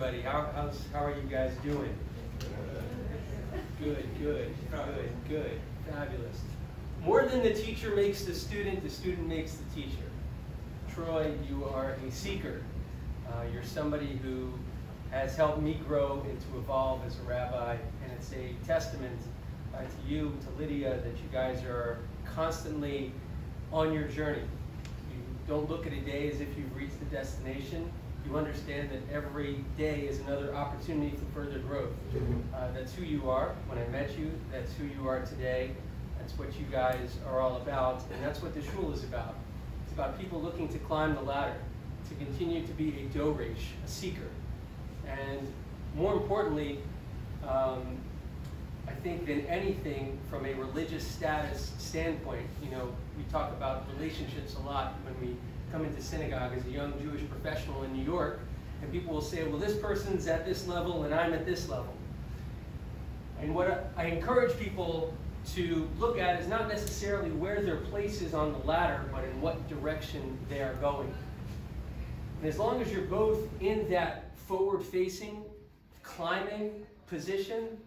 everybody. How are you guys doing? Good. Fabulous. More than the teacher makes the student makes the teacher. Troy, you are a seeker. You're somebody who has helped me grow and to evolve as a rabbi, and it's a testament to you, to Lydia, that you guys are constantly on your journey. You don't look at a day as if you've reached the destination. You understand that every day is another opportunity for further growth. That's who you are when I met you. That's who you are today. That's what you guys are all about, and that's what the shul is about. It's about people looking to climb the ladder, to continue to be a doresh, a seeker. And more importantly, I think than anything from a religious status standpoint, you know, we talk about relationships a lot when we come into synagogue as a young Jewish professional in New York, and people will say, well, this person's at this level and I'm at this level. And what I encourage people to look at is not necessarily where their place is on the ladder, but in what direction they are going. And as long as you're both in that forward-facing, climbing position,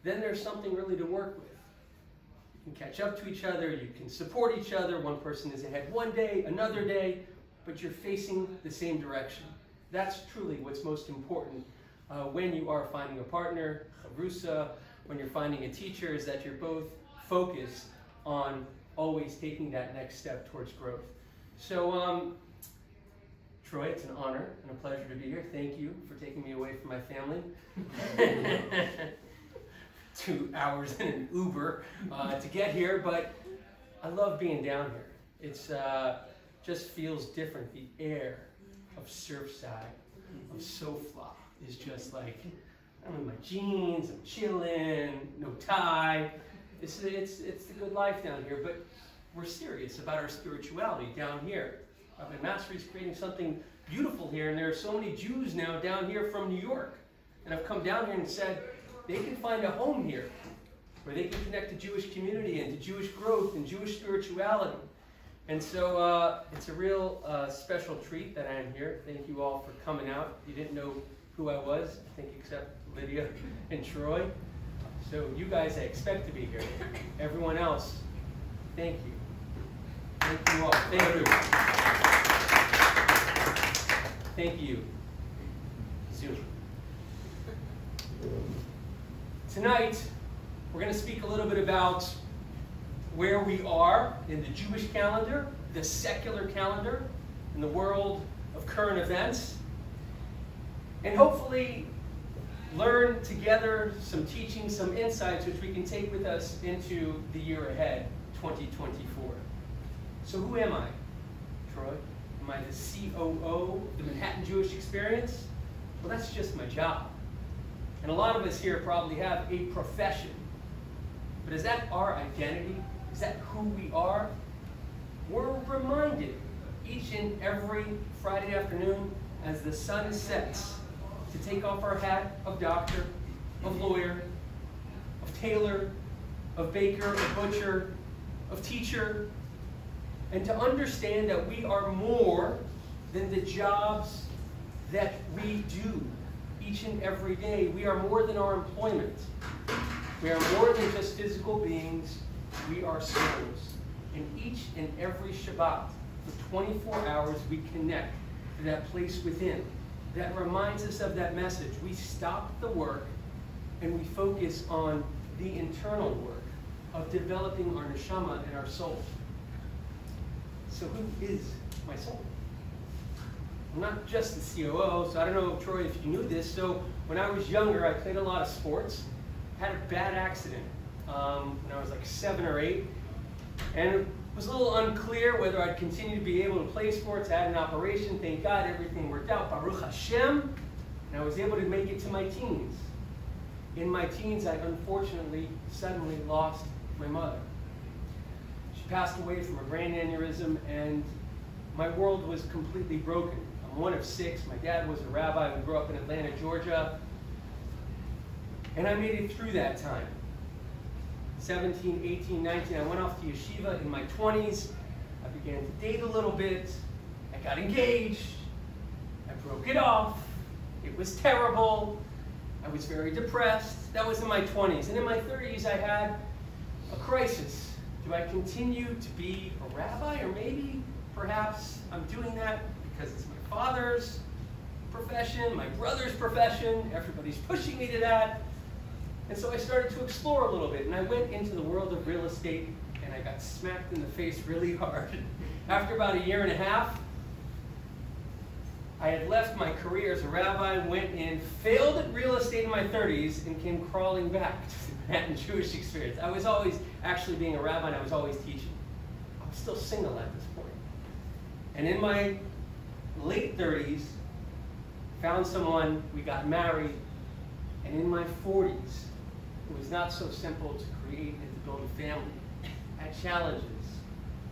then there's something really to work with. You can catch up to each other, you can support each other. One person is ahead one day, another day, but you're facing the same direction. That's truly what's most important when you are finding a partner, a rusa, when you're finding a teacher, is that you're both focused on always taking that next step towards growth. So, Troy, it's an honor and a pleasure to be here. Thank you for taking me away from my family. 2 hours in an Uber to get here, but I love being down here. It's just feels different. The air of Surfside, of Sofla, is just like, I'm in my jeans, I'm chilling, no tie. It's the good life down here, but we're serious about our spirituality down here. And Master is creating something beautiful here, and there are so many Jews now down here from New York, and I've come down here and said they can find a home here where they can connect to Jewish community and to Jewish growth and Jewish spirituality. And so it's a real special treat that I am here. Thank you all for coming out. You didn't know who I was, I think, except Lydia and Troy. So you guys, I expect to be here. Everyone else, thank you. Thank you all. Thank you. Thank you. Zoom. Tonight, we're going to speak a little bit about where we are in the Jewish calendar, the secular calendar, in the world of current events, and hopefully learn together some teachings, some insights which we can take with us into the year ahead, 2024. So who am I, Troy? Am I the COO of the Manhattan Jewish Experience? Well, that's just my job. And a lot of us here probably have a profession. But is that our identity? Is that who we are? We're reminded each and every Friday afternoon as the sun sets to take off our hat of doctor, of lawyer, of tailor, of baker, of butcher, of teacher, and to understand that we are more than the jobs that we do each and every day. We are more than our employment. We are more than just physical beings. We are souls. And each and every Shabbat, for 24 hours, we connect to that place within that reminds us of that message. We stop the work and we focus on the internal work of developing our neshama and our soul. So who is my soul? I'm not just the COO, so I don't know, Troy, if you knew this. So when I was younger, I played a lot of sports. Had a bad accident when I was like 7 or 8. And it was a little unclear whether I'd continue to be able to play sports. I had an operation. Thank God, everything worked out. Baruch Hashem. And I was able to make it to my teens. In my teens, I unfortunately suddenly lost my mother. She passed away from a brain aneurysm, and my world was completely broken. I'm one of 6. My dad was a rabbi. We grew up in Atlanta, Georgia. And I made it through that time. 17, 18, 19, I went off to yeshiva in my 20s. I began to date a little bit. I got engaged. I broke it off. It was terrible. I was very depressed. That was in my 20s. And in my 30s, I had a crisis. Do I continue to be a rabbi? Or maybe, perhaps, I'm doing that because it's my father's profession, my brother's profession. Everybody's pushing me to that. And so I started to explore a little bit. And I went into the world of real estate, and I got smacked in the face really hard. After about a year and a half, I had left my career as a rabbi, went in, failed at real estate in my 30s, and came crawling back to the Manhattan Jewish experience. I was always actually being a rabbi, and I was always teaching. I was still single at this point. And in my late 30s, found someone, we got married, and in my 40s, it was not so simple to create and to build a family. I had challenges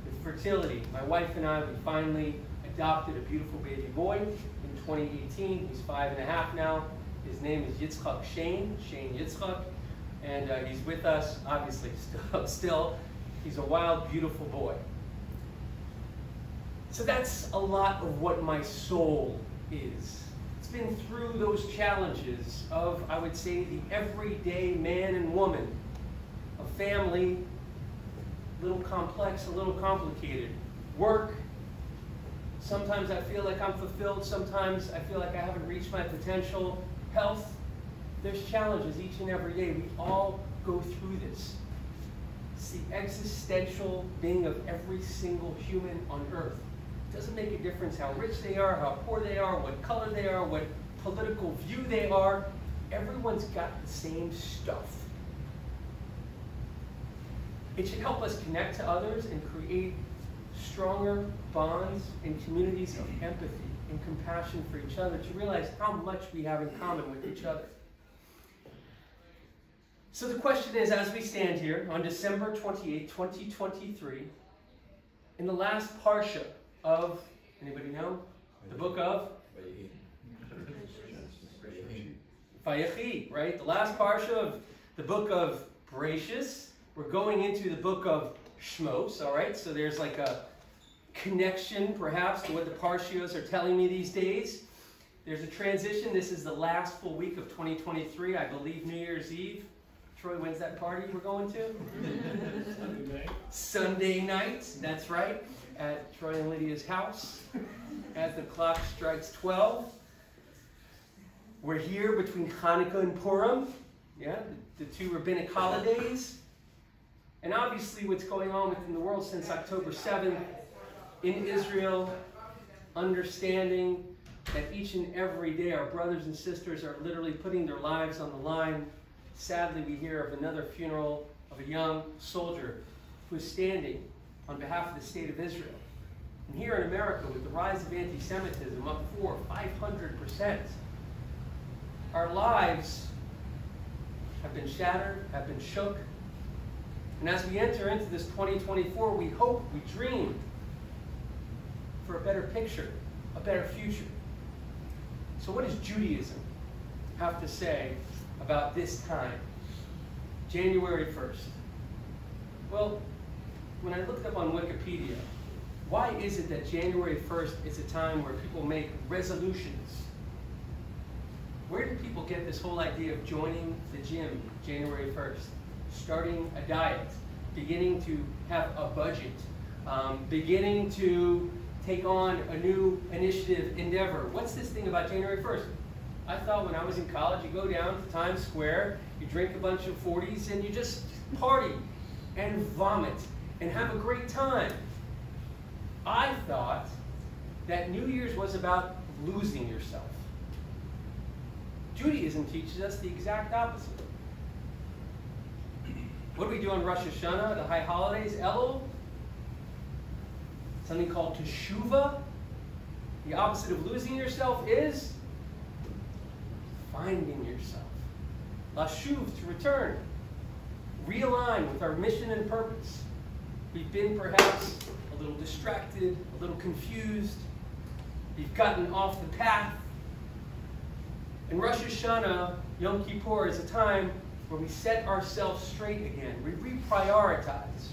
with fertility. My wife and I, we finally adopted a beautiful baby boy in 2018. He's 5.5 now. His name is Yitzchak Shane Yitzchak, and he's with us, obviously, still. He's a wild, beautiful boy. So that's a lot of what my soul is. It's been through those challenges of, I would say, the everyday man and woman, a family, a little complex, a little complicated, work. Sometimes I feel like I'm fulfilled. Sometimes I feel like I haven't reached my potential. Health. There's challenges each and every day. We all go through this. It's the existential being of every single human on earth. It doesn't make a difference how rich they are, how poor they are, what color they are, what political view they are. Everyone's got the same stuff. It should help us connect to others and create stronger bonds and communities of empathy and compassion for each other, to realize how much we have in common with each other. So the question is, as we stand here on December 28, 2023, in the last parsha of, anybody know? The book of? Vayechi, right? The last parsha of the book of Bereshis. We're going into the book of Shmos, all right? So there's like a connection, perhaps, to what the Parshios are telling me these days. There's a transition. This is the last full week of 2023. I believe New Year's Eve. Troy, when's that party we're going to? Sunday night. Sunday night, that's right, at Troy and Lydia's house as the clock strikes 12. We're here between Hanukkah and Purim, yeah, the two rabbinic holidays. And obviously what's going on within the world since October 7th in Israel, understanding that each and every day our brothers and sisters are literally putting their lives on the line. Sadly, we hear of another funeral of a young soldier who is standing on behalf of the state of Israel. And here in America, with the rise of anti-Semitism up 400-500%, our lives have been shattered, have been shook. And as we enter into this 2024, we hope, we dream for a better picture, a better future. So what does Judaism have to say about this time, January 1st? Well, when I looked up on Wikipedia, why is it that January 1st is a time where people make resolutions? Where did people get this whole idea of joining the gym January 1st? Starting a diet, beginning to have a budget, beginning to take on a new initiative, endeavor. What's this thing about January 1st? I thought when I was in college, you go down to Times Square, you drink a bunch of 40s, and you just party and vomit and have a great time. I thought that New Year's was about losing yourself. Judaism teaches us the exact opposite. What do we do on Rosh Hashanah, the high holidays? Elul? Something called Teshuvah. The opposite of losing yourself is finding yourself. Lashuv, to return. Realign with our mission and purpose. We've been perhaps a little distracted, a little confused. We've gotten off the path. And Rosh Hashanah, Yom Kippur, is a time where we set ourselves straight again. We reprioritize.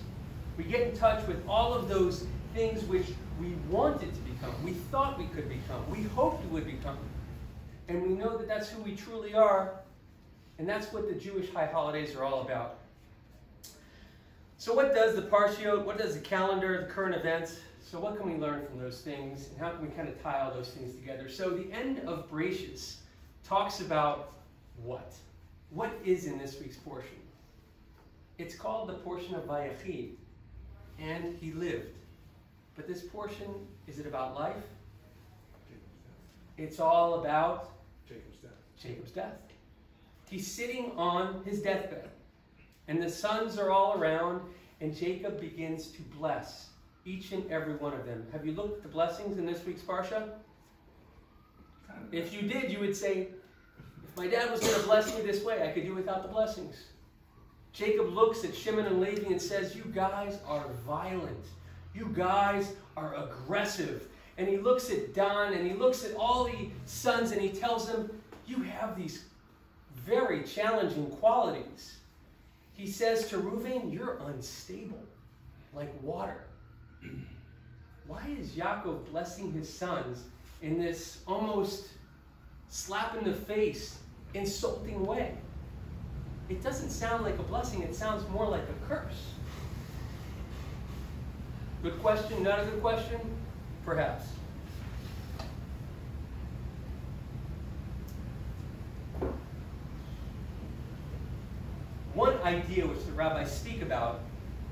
We get in touch with all of those things which we wanted to become, we thought we could become, we hoped we would become. And we know that that's who we truly are. And that's what the Jewish high holidays are all about. So what does the Parshiot, what does the calendar, the current events, so what can we learn from those things? And how can we kind of tie all those things together? So the end of Bereshit talks about what? What is in this week's portion? It's called the portion of Vayechi, and he lived. But this portion, is it about life? It's all about Jacob's death. He's sitting on his deathbed, and the sons are all around, and Jacob begins to bless each and every one of them. Have you looked at the blessings in this week's Parsha? If you did, you would say, if my dad was going to bless me this way, I could do without the blessings. Jacob looks at Shimon and Levi and says, you guys are violent. You guys are aggressive. And he looks at Dan and he looks at all the sons and he tells them, you have these very challenging qualities. He says to Reuven, you're unstable, like water. Why is Yaakov blessing his sons in this almost slap in the face, insulting way? It doesn't sound like a blessing, it sounds more like a curse. Good question, not a good question? Perhaps. One idea which the rabbis speak about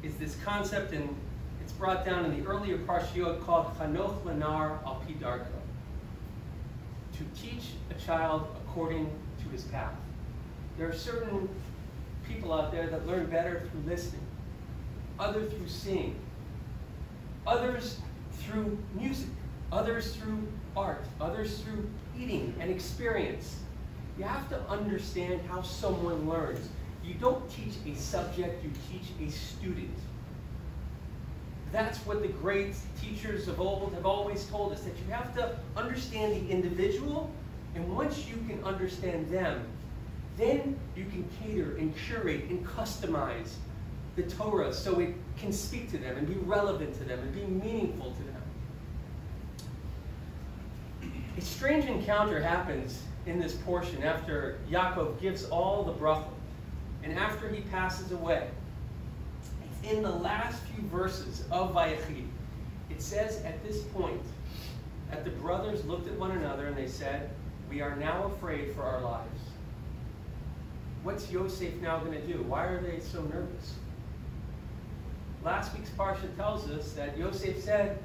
is this concept, and it's brought down in the earlier parshiot, called Chanoch Lanar al pi darko. To teach a child according to his path. There are certain people out there that learn better through listening, others through seeing, others through music, others through art, others through eating and experience. You have to understand how someone learns. You don't teach a subject, you teach a student. That's what the great teachers of old have always told us, that you have to understand the individual, and once you can understand them, then you can cater and curate and customize the Torah so it can speak to them and be relevant to them and be meaningful to them. A strange encounter happens in this portion after Yaakov gives all the brachot and after he passes away. It's in the last few verses of Vayechi. It says at this point that the brothers looked at one another and they said, we are now afraid for our lives. What's Yosef now going to do? Why are they so nervous? Last week's Parsha tells us that Yosef said,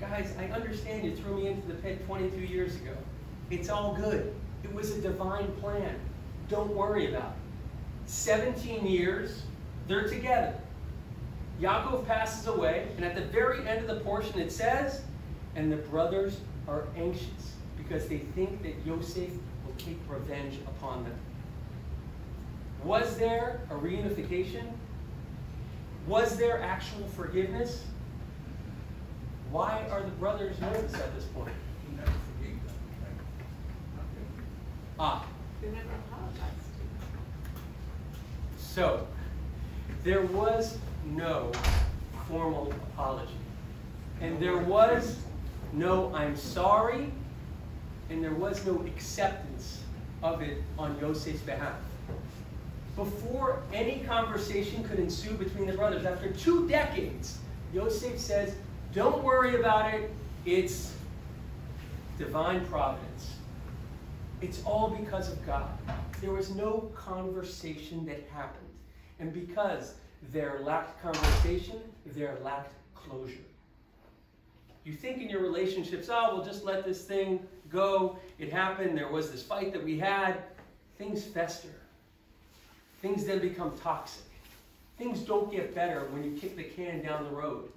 guys, I understand you threw me into the pit 22 years ago. It's all good. It was a divine plan. Don't worry about it. 17 years, they're together. Yaakov passes away, and at the very end of the portion it says, and the brothers are anxious because they think that Yosef will take revenge upon them. Was there a reunification? Was there actual forgiveness? Why are the brothers nervous at this point? He never forgave them. Right? They never apologized. So, there was no formal apology. And there was no I'm sorry, and there was no acceptance of it on Yosef's behalf. Before any conversation could ensue between the brothers, after 2 decades, Yosef says, don't worry about it, it's divine providence. It's all because of God. There was no conversation that happened. And because there lacked conversation, there lacked closure. You think in your relationships, oh, we'll just let this thing go. It happened. There was this fight that we had. Things fester. Things then become toxic. Things don't get better when you kick the can down the road.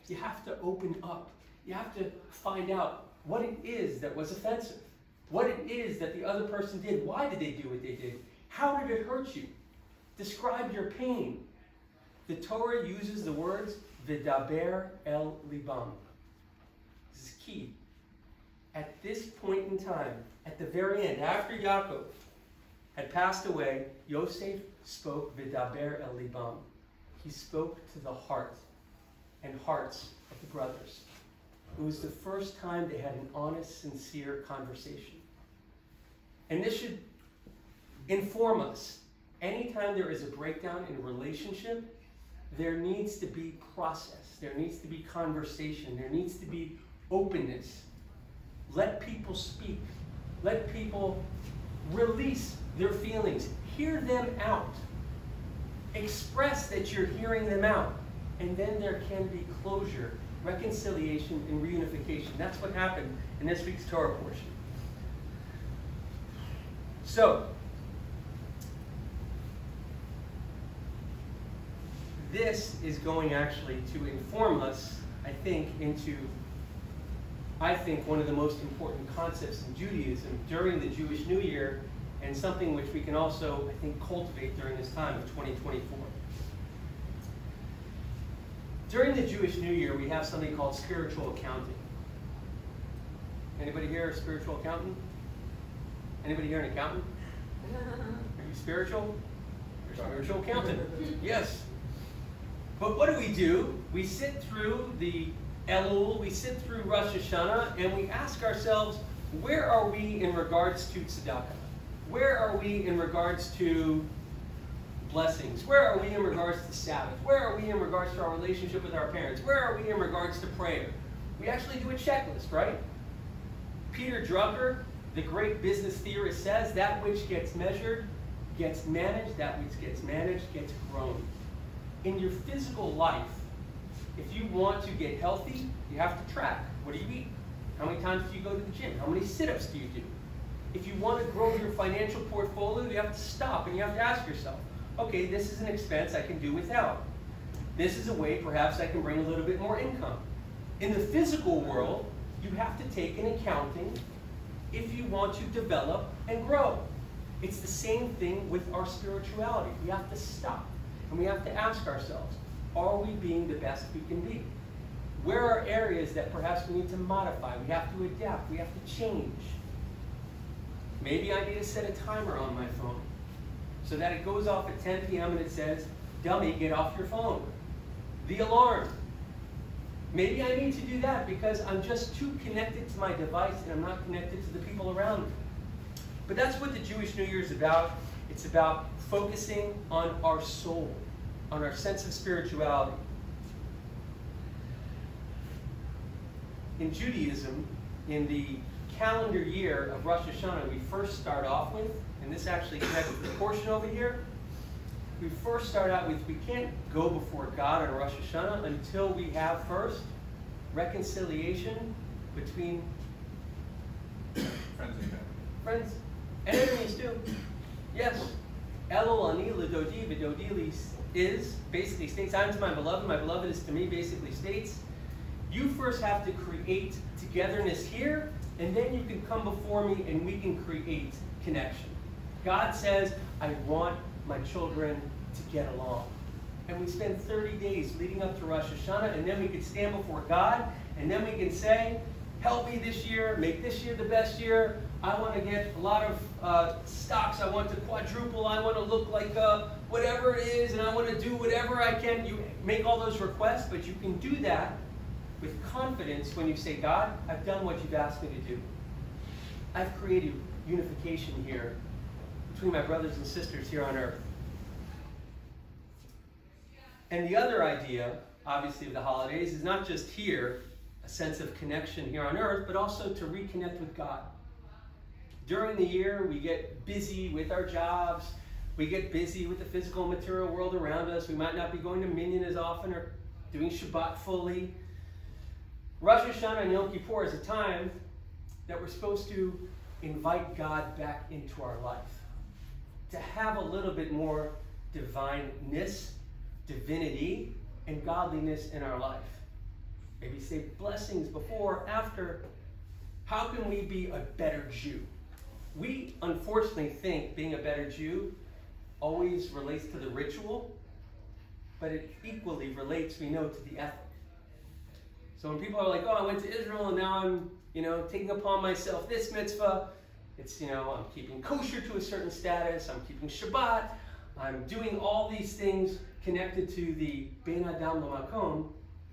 You have to open up. You have to find out what it is that was offensive. What it is that the other person did. Why did they do what they did? How did it hurt you? Describe your pain. The Torah uses the words V'daber el libam. This is key. At this point in time, at the very end, after Yaakov had passed away, Yosef spoke V'daber el libam. He spoke to the heart and hearts of the brothers. It was the first time they had an honest, sincere conversation. And this should inform us. Anytime there is a breakdown in a relationship, there needs to be process. There needs to be conversation. There needs to be openness. Let people speak. Let people release their feelings. Hear them out. Express that you're hearing them out. And then there can be closure, reconciliation, and reunification. That's what happened in this week's Torah portion. So, this is going actually to inform us, I think, into, one of the most important concepts in Judaism during the Jewish New Year, and something which we can also, I think, cultivate during this time of 2024. During the Jewish New Year, we have something called spiritual accounting. Anybody here a spiritual accountant? Anybody here an accountant? Are you spiritual? You're a spiritual accountant. Yes. But what do? We sit through the Elul, we sit through Rosh Hashanah, and we ask ourselves, where are we in regards to tzedakah? Where are we in regards to blessings? Where are we in regards to Sabbath? Where are we in regards to our relationship with our parents? Where are we in regards to prayer? We actually do a checklist, right? Peter Drucker, the great business theorist, says that which gets measured gets managed, that which gets managed gets grown. In your physical life, if you want to get healthy, you have to track. What do you eat? How many times do you go to the gym? How many sit-ups do you do? If you want to grow your financial portfolio, you have to stop and you have to ask yourself, okay, this is an expense I can do without. This is a way perhaps I can bring a little bit more income. In the physical world, you have to take an accounting if you want to develop and grow. It's the same thing with our spirituality. We have to stop and we have to ask ourselves, are we being the best we can be? Where are areas that perhaps we need to modify? We have to adapt. We have to change. Maybe I need to set a timer on my phone so that it goes off at 10 p.m. and it says, dummy, get off your phone. The alarm. Maybe I need to do that because I'm just too connected to my device and I'm not connected to the people around me. But that's what the Jewish New Year is about. It's about focusing on our soul, on our sense of spirituality. In Judaism, in the calendar year of Rosh Hashanah, we first start off with, and this actually connects with the portion over here, we first start out with, we can't go before God on Rosh Hashanah until we have first reconciliation between friends and enemies too. Yes. Elul ani l'dodi v'dodi li is, basically states, I'm to my beloved is to me, basically states, you first have to create togetherness here, and then you can come before me and we can create connection. God says, I want my children to get along. And we spend 30 days leading up to Rosh Hashanah, and then we can stand before God, and then we can say, help me this year, make this year the best year. I want to get a lot of stocks. I want to quadruple. I want to look like whatever it is, and I want to do whatever I can. You make all those requests, but you can do that with confidence when you say, God, I've done what you've asked me to do. I've created unification here between my brothers and sisters here on earth. And the other idea, obviously, of the holidays is not just here, a sense of connection here on earth, but also to reconnect with God. During the year, we get busy with our jobs. We get busy with the physical and material world around us. We might not be going to Minyan as often or doing Shabbat fully. Rosh Hashanah and Yom Kippur is a time that we're supposed to invite God back into our life. To have a little bit more divineness, divinity, and godliness in our life. Maybe say blessings before, after. How can we be a better Jew? We unfortunately think being a better Jew always relates to the ritual, but it equally relates, we know, to the ethic. So when people are like, oh, I went to Israel and now I'm, taking upon myself this mitzvah, it's, I'm keeping kosher to a certain status, I'm keeping Shabbat, I'm doing all these things connected to the Ben Adam L'Makom,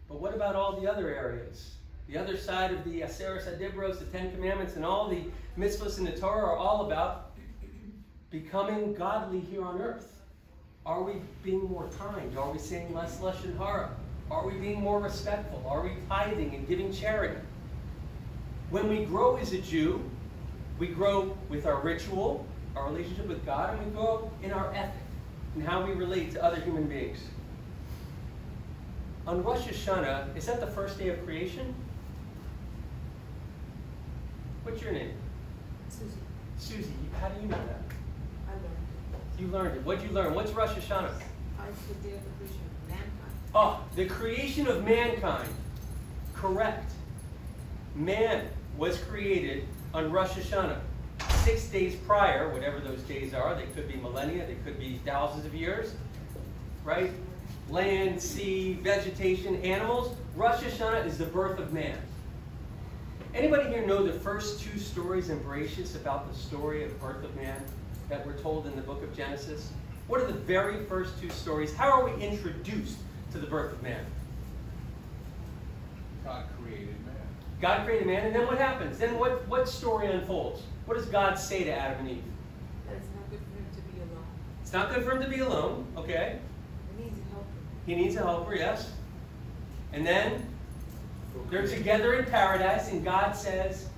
but what about all the other areas? The other side of the Aseres HaDibros, the Ten Commandments, and all the mitzvahs in the Torah are all about becoming godly here on earth? Are we being more kind? Are we saying less lashon hara? Are we being more respectful? Are we tithing and giving charity? When we grow as a Jew, we grow with our ritual, our relationship with God, and we grow in our ethic and how we relate to other human beings. On Rosh Hashanah, is that the first day of creation? What's your name? Susie. Susie. How do you know that? I learned it. You learned it. What'd you learn? What's Rosh Hashanah? It's the day of the creation of mankind. Oh, the creation of mankind. Correct. Man was created on Rosh Hashanah. 6 days prior, whatever those days are, they could be millennia, they could be thousands of years, right? Land, sea, vegetation, animals. Rosh Hashanah is the birth of man. Anybody here know the first 2 stories in Bereshit about the story of the birth of man that were told in the book of Genesis? What are the very first 2 stories? How are we introduced to the birth of man? God created man. God created man, and then what happens? Then what story unfolds? What does God say to Adam and Eve? That it's not good for him to be alone. It's not good for him to be alone, okay? He needs a helper. He needs a helper, yes. And then they're together in paradise, and God says,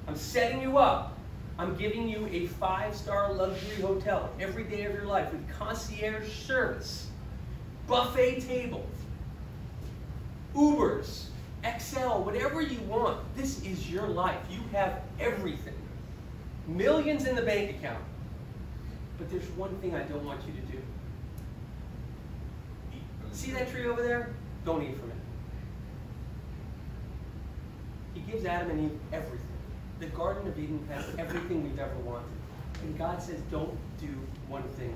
I'm setting you up. I'm giving you a 5-star luxury hotel every day of your life with concierge service, buffet tables, Ubers, XL, whatever you want. This is your life. You have everything. Millions in the bank account. But there's one thing I don't want you to do. See that tree over there? Don't eat from it. He gives Adam and Eve everything. The Garden of Eden has everything we've ever wanted. And God says, don't do one thing.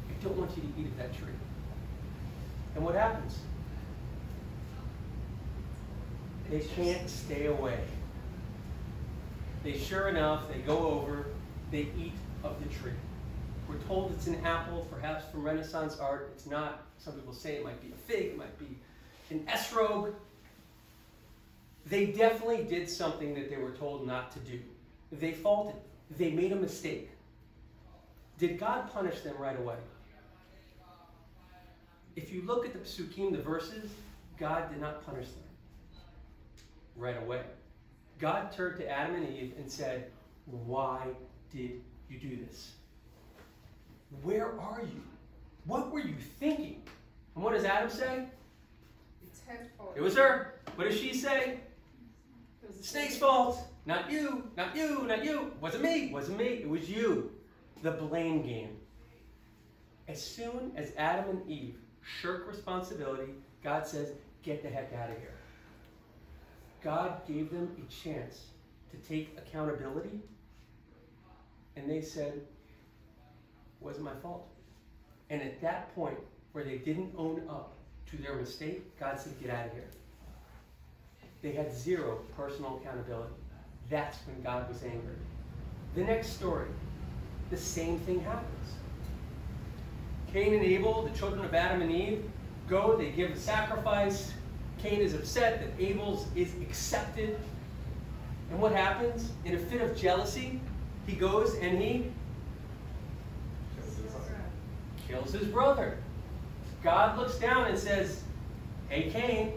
I don't want you to eat of that tree. And what happens? They can't stay away. They sure enough, they go over, they eat of the tree. We're told it's an apple, perhaps from Renaissance art. It's not. Some people say it might be a fig, it might be an esrog. They definitely did something that they were told not to do. They faulted. They made a mistake. Did God punish them right away? If you look at the psukim, the verses, God did not punish them right away. God turned to Adam and Eve and said, why did you do this? Where are you? What were you thinking? And what does Adam say? It's her fault. It was her. What does she say? The snake's fault. Not you, not you, not you. Wasn't me, wasn't me. It was you. The blame game. As soon as Adam and Eve shirk responsibility, God says, get the heck out of here. God gave them a chance to take accountability, and they said, it wasn't my fault. And at that point, where they didn't own up to their mistake, God said, get out of here. They had zero personal accountability. That's when God was angry. The next story, the same thing happens. Cain and Abel, the children of Adam and Eve, go, they give a sacrifice. Cain is upset that Abel's is accepted. And what happens? In a fit of jealousy, he goes and he kills his brother. God looks down and says, hey Cain,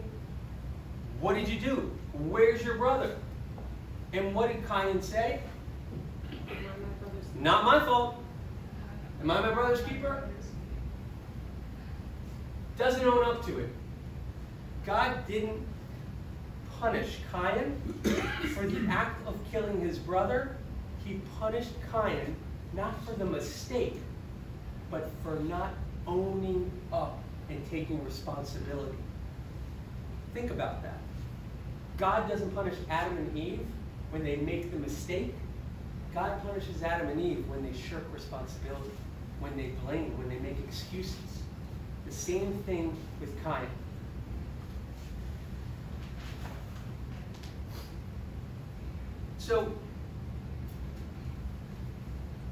what did you do? Where's your brother? And what did Cain say? Not my fault. Am I my brother's keeper? Doesn't own up to it. God didn't punish Cain for the act of killing his brother. He punished Cain not for the mistake, but for not owning up and taking responsibility. Think about that. God doesn't punish Adam and Eve when they make the mistake. God punishes Adam and Eve when they shirk responsibility, when they blame, when they make excuses. The same thing with Cain. So,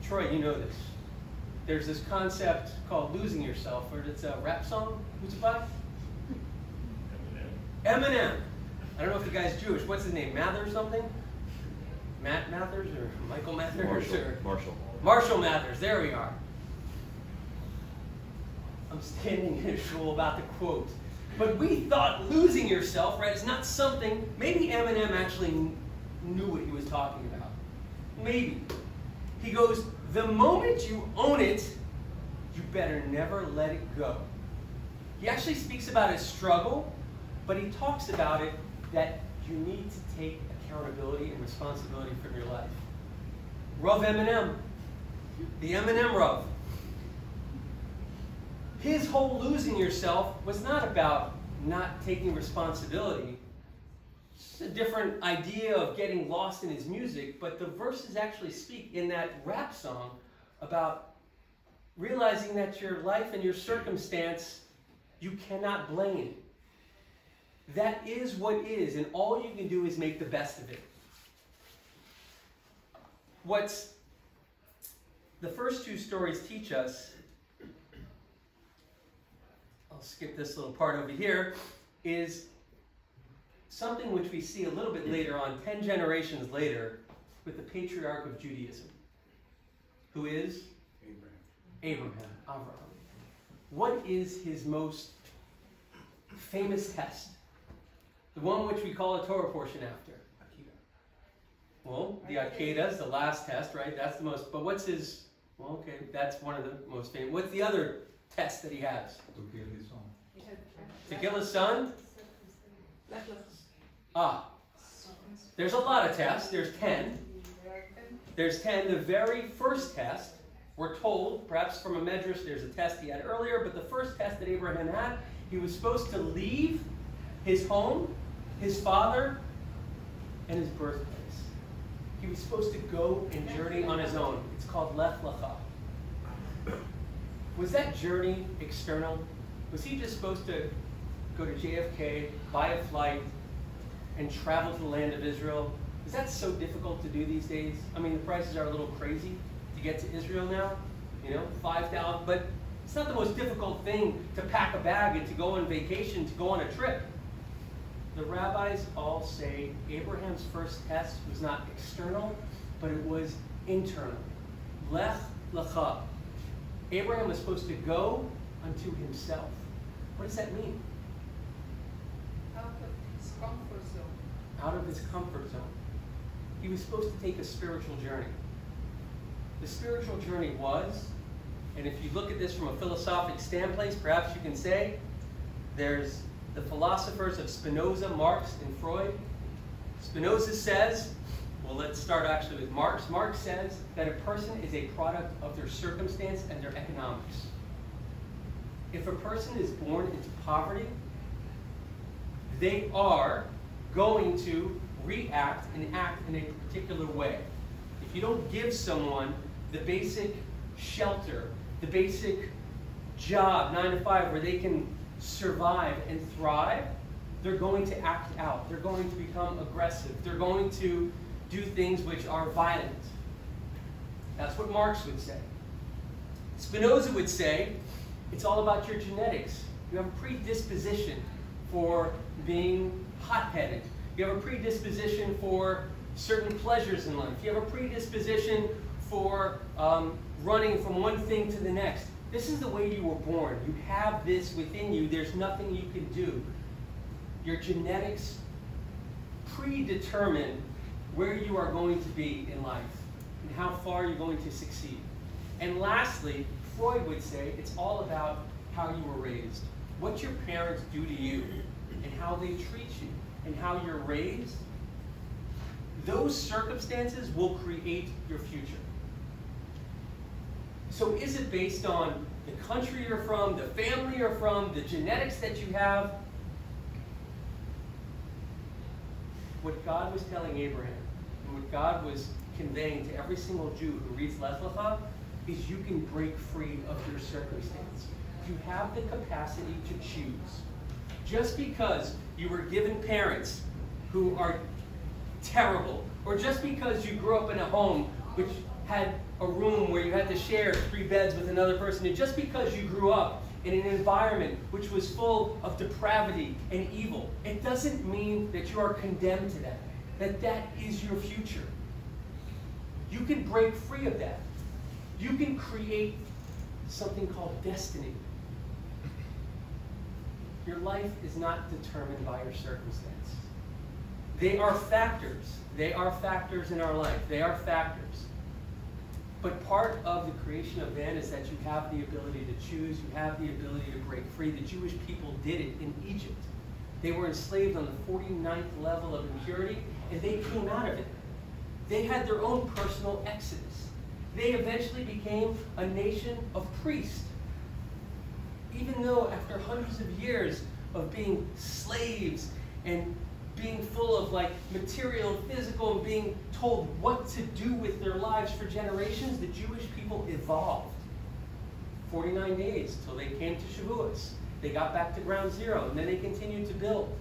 Troy, you know this. There's this concept called losing yourself, or it's a rap song. Who's it by? Eminem. I don't know if the guy's Jewish. What's his name? Mather or something? Matt Mathers or Michael Mathers? Marshall. Marshall Mathers, there we are. I'm standing in a shul about the quote. But we thought losing yourself, right, is not something, maybe Eminem actually knew what he was talking about. Maybe. He goes, the moment you own it, you better never let it go. He actually speaks about his struggle, but he talks about it that you need to take accountability and responsibility for your life. Rav Eminem, the Eminem Rav. His whole losing yourself was not about not taking responsibility. It's a different idea of getting lost in his music, but the verses actually speak in that rap song about realizing that your life and your circumstance, you cannot blame. That is what is, and all you can do is make the best of it. What's the first two stories teach us, I'll skip this little part over here, is something which we see a little bit later on, 10 generations later, with the patriarch of Judaism, who is Abraham. What is his most famous test? The one which we call a Torah portion after. Well, the Akedah is the last test, right? That's the most, but what's his, well, okay, that's one of the most famous. What's the other test that he has? To kill his son. To kill his son? There's a lot of tests. There's 10. There's 10. The very first test, we're told, perhaps from a medrash, there's a test he had earlier, but the first test that Abraham had, he was supposed to leave his home, his father, and his birthplace. He was supposed to go and journey on his own. It's called Lech Lecha. Was that journey external? Was he just supposed to go to JFK, buy a flight, and travel to the land of Israel? Is that so difficult to do these days? I mean, the prices are a little crazy to get to Israel now. You know, $5,000. But it's not the most difficult thing to pack a bag and to go on vacation, to go on a trip. The rabbis all say Abraham's first test was not external, but it was internal. Lech Lecha. Abraham was supposed to go unto himself. What does that mean? Out of his comfort zone. Out of his comfort zone. He was supposed to take a spiritual journey. The spiritual journey was, and if you look at this from a philosophic standpoint, perhaps you can say, there's the philosophers of Spinoza, Marx, and Freud. Spinoza says, well, let's start actually with Marx. Marx says that a person is a product of their circumstance and their economics. If a person is born into poverty, they are going to react and act in a particular way. If you don't give someone the basic shelter, the basic job, 9 to 5, where they can survive and thrive, they're going to act out. They're going to become aggressive. They're going to do things which are violent. That's what Marx would say. Spinoza would say, it's all about your genetics. You have a predisposition for being hot-headed. You have a predisposition for certain pleasures in life. You have a predisposition for running from one thing to the next. This is the way you were born. You have this within you. There's nothing you can do. Your genetics predetermine where you are going to be in life and how far you're going to succeed. And lastly, Freud would say it's all about how you were raised. What your parents do to you and how they treat you and how you're raised, those circumstances will create your future. So is it based on the country you're from, the family you're from, the genetics that you have? What God was telling Abraham, and what God was conveying to every single Jew who reads Lech Lecha, is you can break free of your circumstance. You have the capacity to choose. Just because you were given parents who are terrible, or just because you grew up in a home which had a room where you had to share 3 beds with another person, and just because you grew up in an environment which was full of depravity and evil, it doesn't mean that you are condemned to that, that is your future. You can break free of that. You can create something called destiny. Your life is not determined by your circumstance. They are factors. They are factors in our life. They are factors. But part of the creation of man is that you have the ability to choose. You have the ability to break free. The Jewish people did it in Egypt. They were enslaved on the 49th level of impurity, and they came out of it. They had their own personal exodus. They eventually became a nation of priests. Even though after hundreds of years of being slaves and being full of like material, physical, and being told what to do with their lives for generations, the Jewish people evolved. 49 days till they came to Shavuos. They got back to ground zero, and then they continued to build.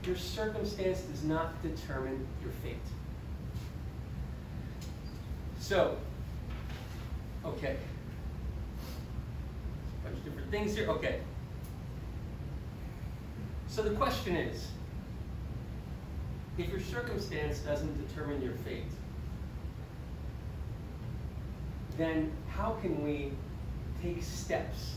Your circumstance does not determine your fate. So, okay. A bunch of different things here. Okay. So the question is, if your circumstance doesn't determine your fate, then how can we take steps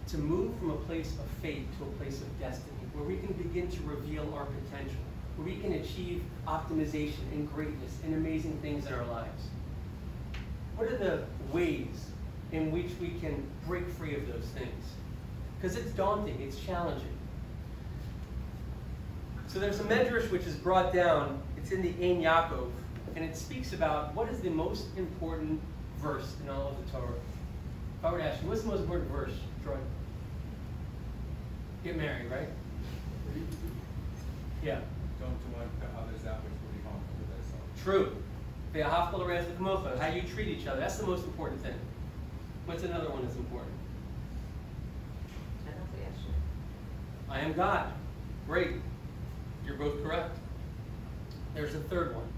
to move from a place of fate to a place of destiny, where we can begin to reveal our potential, where we can achieve optimization and greatness and amazing things in our lives? What are the ways in which we can break free of those things? Because it's daunting, it's challenging. So there's a medrash which is brought down, it's in the Ein Yaakov, and it speaks about what is the most important verse in all of the Torah. If I were to ask you, what's the most important verse, Troy? Get married, right? Yeah. Don't want others that which will be harmful to thyself. True. How you treat each other, that's the most important thing. What's another one that's important? I am God. Great. You're both correct. There's a third one.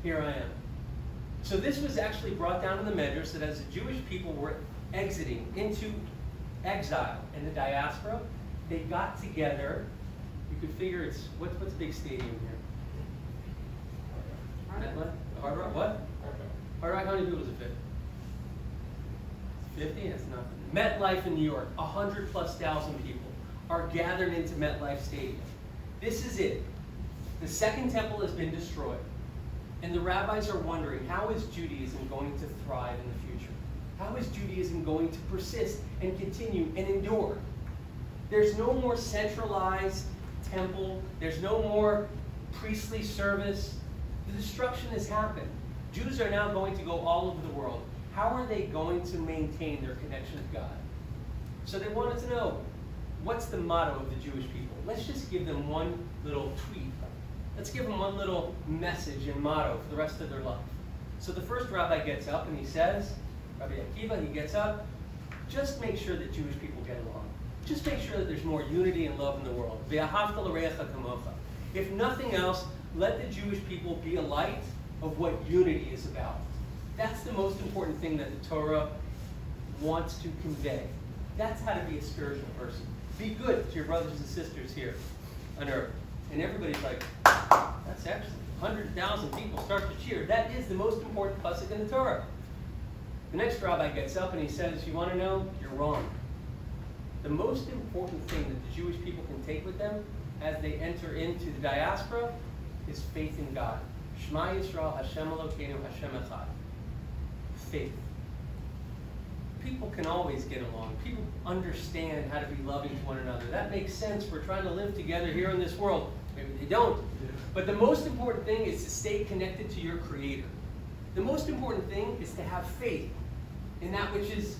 Here I am. So this was actually brought down in the Medrash that as the Jewish people were exiting into exile in the diaspora, they got together. You could figure it's, what's a big stadium here? Hard Rock? What? Hard Rock, how many people does it fit? 50? That's nothing. MetLife in New York, 100,000+ people are gathered into MetLife Stadium. This is it. The second temple has been destroyed. And the rabbis are wondering, how is Judaism going to thrive in the future? How is Judaism going to persist and continue and endure? There's no more centralized temple. There's no more priestly service. The destruction has happened. Jews are now going to go all over the world. How are they going to maintain their connection to God? So they wanted to know, what's the motto of the Jewish people? Let's just give them one little tweet. Let's give them one little message and motto for the rest of their life. So the first rabbi gets up and he says, Rabbi Akiva, he gets up, just make sure that Jewish people get along. Just make sure that there's more unity and love in the world. Ve'ahavta l'reacha kamocha. If nothing else, let the Jewish people be a light of what unity is about. That's the most important thing that the Torah wants to convey. That's how to be a spiritual person. Be good to your brothers and sisters here on earth. And everybody's like, that's excellent. 100,000 people start to cheer. That is the most important pasuk in the Torah. The next rabbi gets up and he says, you want to know? You're wrong. The most important thing that the Jewish people can take with them as they enter into the diaspora is faith in God. Shema Yisrael, Hashem Elokeinu, Hashem Echad. Faith. People can always get along. People understand how to be loving to one another. That makes sense. We're trying to live together here in this world. Maybe they don't. But the most important thing is to stay connected to your Creator. The most important thing is to have faith in that which is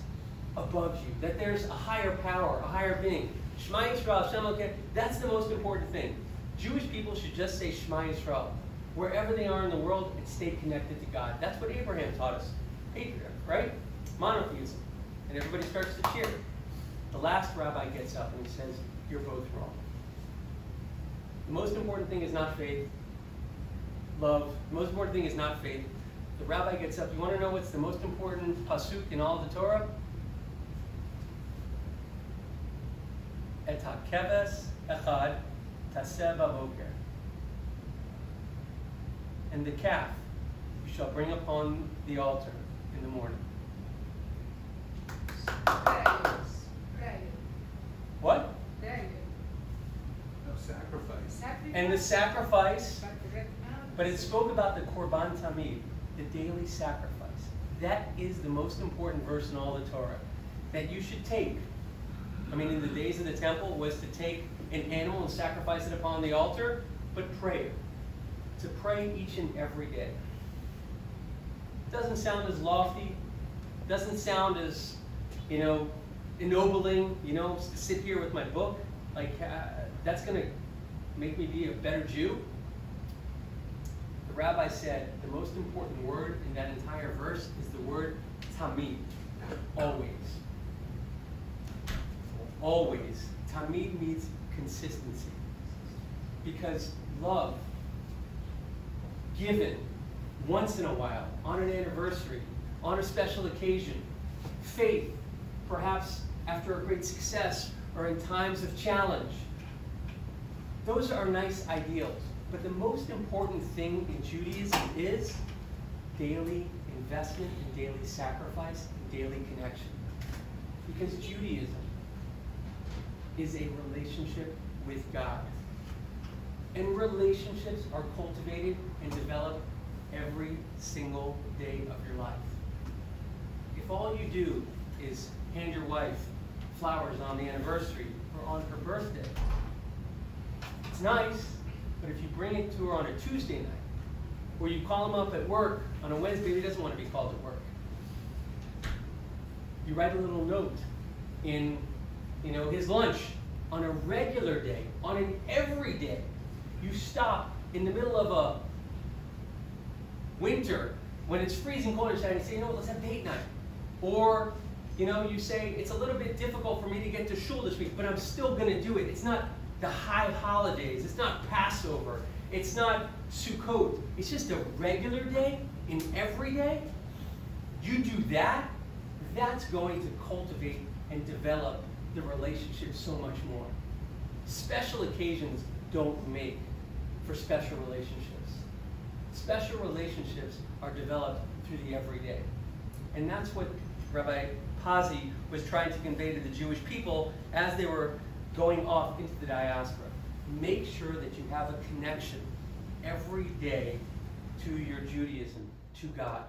above you. That there's a higher power, a higher being. Shema Yisrael, Hashem Elokeinu. That's the most important thing. Jewish people should just say Shema Yisrael wherever they are in the world and stay connected to God. That's what Abraham taught us. Patriarch, right? Monotheism. And everybody starts to cheer. The last rabbi gets up and he says, you're both wrong. The most important thing is not faith. Love. The most important thing is not faith. The rabbi gets up. You want to know what's the most important pasuk in all of the Torah? Et ha-keves echad taseh b'boker. And the calf, you shall bring upon the altar in the morning. Prayer. What? Prayer. No, sacrifice. And the sacrifice, But but it spoke about the Korban Tamid, the daily sacrifice. That is the most important verse in all the Torah. That you should take. I mean, in the days of the temple was to take an animal and sacrifice it upon the altar, but prayer. To pray each and every day. Doesn't sound as lofty. Doesn't sound as, ennobling, to sit here with my book. Like, that's going to make me be a better Jew. The rabbi said the most important word in that entire verse is the word tamid. Always. Always. Tamid means consistency. Because love, given once in a while, on an anniversary, on a special occasion, faith, perhaps after a great success or in times of challenge. Those are nice ideals. But the most important thing in Judaism is daily investment and daily sacrifice and daily connection. Because Judaism is a relationship with God. And relationships are cultivated and developed every single day of your life. If all you do is hand your wife flowers on the anniversary or on her birthday, it's nice, but if you bring it to her on a Tuesday night, or you call him up at work on a Wednesday, he doesn't want to be called at work. You write a little note in, his lunch on a regular day, on an everyday. You stop in the middle of a winter when it's freezing cold outside and you say, let's have date night. Or, you say, it's a little bit difficult for me to get to shul this week, but I'm still going to do it. It's not the high holidays. It's not Passover. It's not Sukkot. It's just a regular day in every day. You do that, that's going to cultivate and develop the relationship so much more. Special occasions don't make for special relationships. Special relationships are developed through the everyday. And that's what Rabbi Pazi was trying to convey to the Jewish people as they were going off into the diaspora. Make sure that you have a connection every day to your Judaism, to God.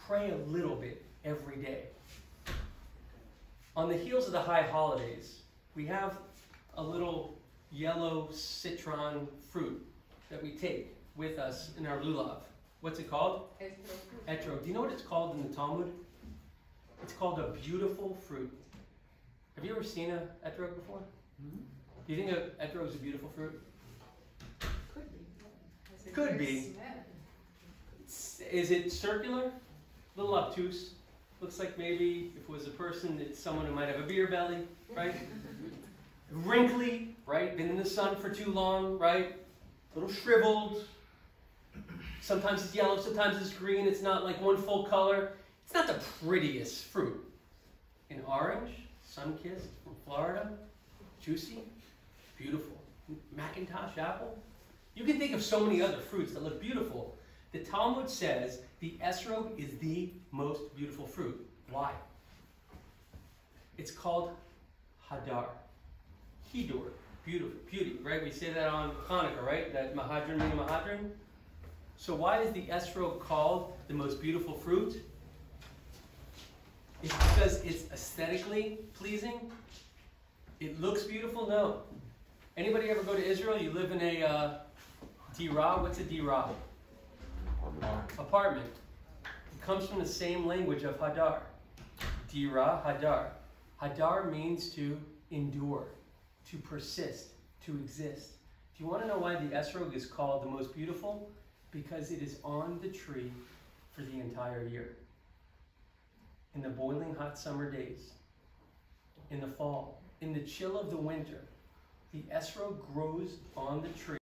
Pray a little bit every day. On the heels of the high holidays, we have a little yellow citron fruit that we take with us in our lulav. What's it called? Etrog. Do you know what it's called in the Talmud? It's called a beautiful fruit. Have you ever seen an etrog before? Mm-hmm. Do you think an etrog is a beautiful fruit? Could be. Is it circular? A little obtuse. Looks like maybe if it was a person, it's someone who might have a beer belly, right? Wrinkly, right? Been in the sun for too long, right? A little shriveled. Sometimes it's yellow, sometimes it's green. It's not like one full color. It's not the prettiest fruit. An orange, sun-kissed from Florida, juicy, beautiful. Macintosh apple. You can think of so many other fruits that look beautiful. The Talmud says the esrog is the most beautiful fruit. Why? It's called hadar. Hidur, beautiful, beauty, right? We say that on Hanukkah, right? That mahadrin meaning mahadrin. So why is the esrog called the most beautiful fruit? It's because it's aesthetically pleasing. It looks beautiful? No. Anybody ever go to Israel? You live in a dirah. What's a dirah? Apartment. It comes from the same language of hadar. Dirah, hadar. Hadar means to endure, to persist, to exist. Do you want to know why the esrog is called the most beautiful? Because it is on the tree for the entire year. In the boiling hot summer days, in the fall, in the chill of the winter, the esrog grows on the tree.